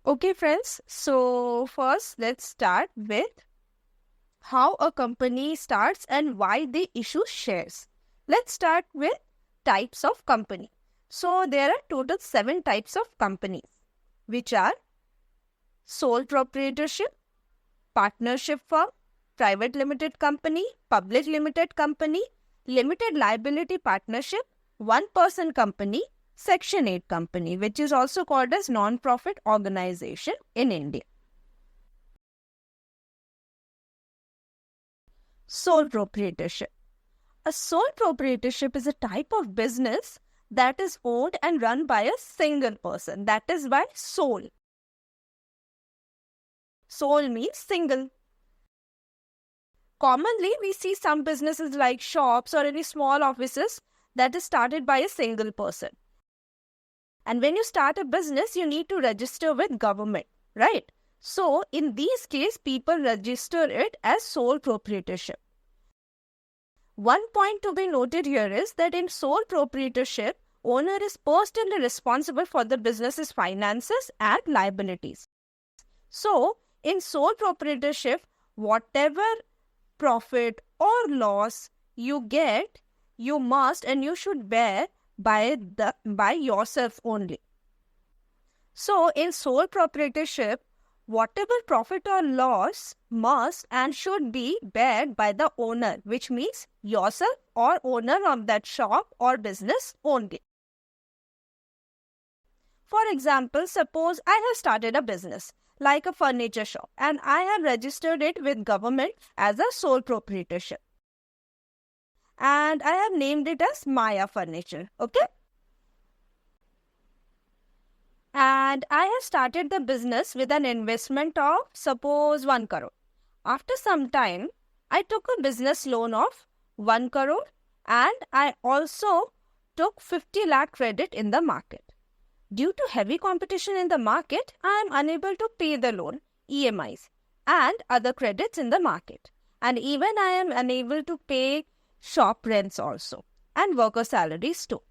Okay, friends. So first, let's start with how a company starts and why they issue shares. Let's start with types of company. So there are total 7 types of companies, which are sole proprietorship, partnership firm, private limited company, public limited company, limited liability partnership, one-person company, Section 8 company, which is also called as non-profit organization in India. Sole proprietorship. A sole proprietorship is a type of business that is owned and run by a single person. That is by sole. Sole means single. Commonly, we see some businesses like shops or any small offices that is started by a single person. And when you start a business, you need to register with government, right? So, in these cases, people register it as sole proprietorship. One point to be noted here is that in sole proprietorship, owner is personally responsible for the business's finances and liabilities. So, in sole proprietorship, whatever profit or loss you get, you must and you should bear by yourself only. So, in sole proprietorship, whatever profit or loss must and should be bared by the owner, which means yourself or owner of that shop or business only. For example, suppose I have started a business like a furniture shop and I have registered it with government as a sole proprietorship. And I have named it as Maya Furniture, okay? And I have started the business with an investment of suppose 1 crore. After some time, I took a business loan of 1 crore and I also took 50 lakh credit in the market. Due to heavy competition in the market, I am unable to pay the loan, EMIs and other credits in the market. And even I am unable to pay shop rents also and worker salaries too.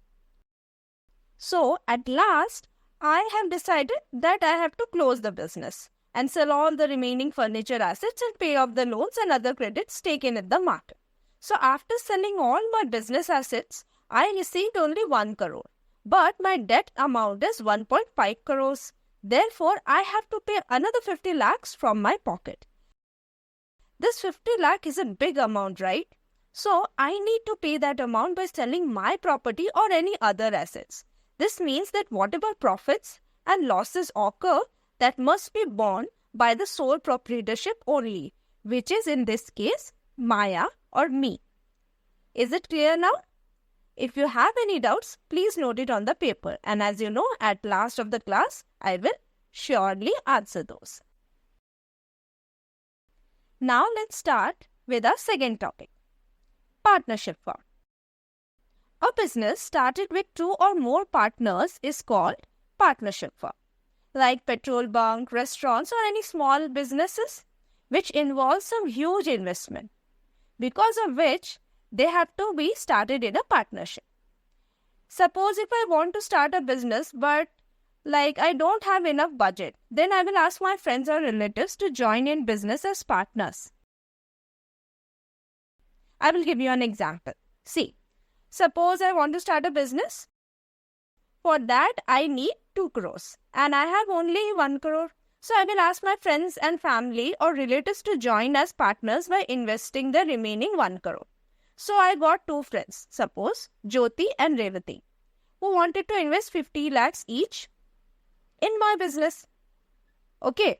So at last, I have decided that I have to close the business and sell all the remaining furniture assets and pay off the loans and other credits taken in the market. So after selling all my business assets, I received only 1 crore. But my debt amount is 1.5 crores. Therefore, I have to pay another 50 lakhs from my pocket. This 50 lakh is a big amount, right? So, I need to pay that amount by selling my property or any other assets. This means that whatever profits and losses occur, that must be borne by the sole proprietorship only, which is in this case, Maya or me. Is it clear now? If you have any doubts, please note it on the paper. And as you know, at last of the class, I will surely answer those. Now let's start with our second topic, partnership firm. A business started with 2 or more partners is called partnership firm, like petrol bunk, restaurants or any small businesses which involve some huge investment, because of which they have to be started in a partnership. Suppose if I want to start a business but I don't have enough budget, then I will ask my friends or relatives to join in business as partners. I will give you an example. See, suppose I want to start a business. For that, I need 2 crores and I have only 1 crore. So I will ask my friends and family or relatives to join as partners by investing the remaining 1 crore. So I got 2 friends, suppose Jyoti and Revati, who wanted to invest 50 lakhs each in my business. Okay.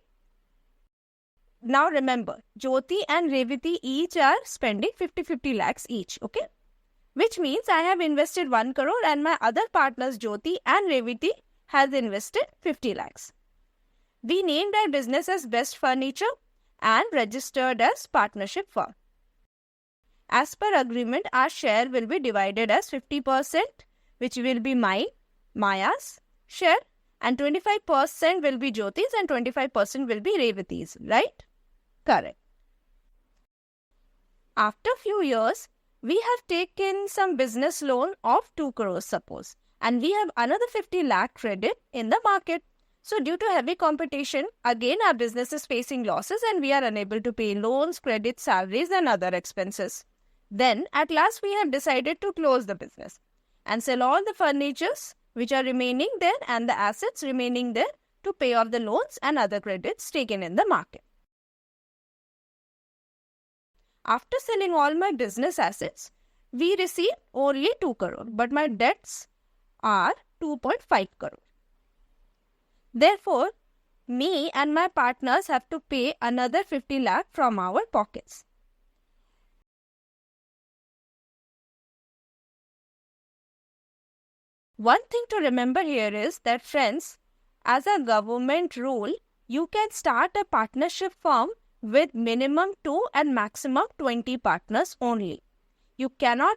Now remember, Jyoti and Revati each are spending 50 lakhs each. Okay. Which means I have invested 1 crore and my other partners Jyoti and Revati has invested 50 lakhs. We named our business as Best Furniture and registered as partnership firm. As per agreement, our share will be divided as 50%, which will be Maya's share, and 25% will be Jyoti's and 25% will be Revati's, right? Correct. After few years, we have taken some business loan of 2 crores suppose, and we have another 50 lakh credit in the market. So due to heavy competition, again our business is facing losses and we are unable to pay loans, credit, salaries and other expenses. Then at last we have decided to close the business and sell all the furnitures which are remaining there and the assets remaining there to pay off the loans and other credits taken in the market. After selling all my business assets, we received only 2 crore, but my debts are 2.5 crore. Therefore, me and my partners have to pay another 50 lakh from our pockets. One thing to remember here is that, friends, as a government rule, you can start a partnership firm with minimum 2 and maximum 20 partners only. You cannot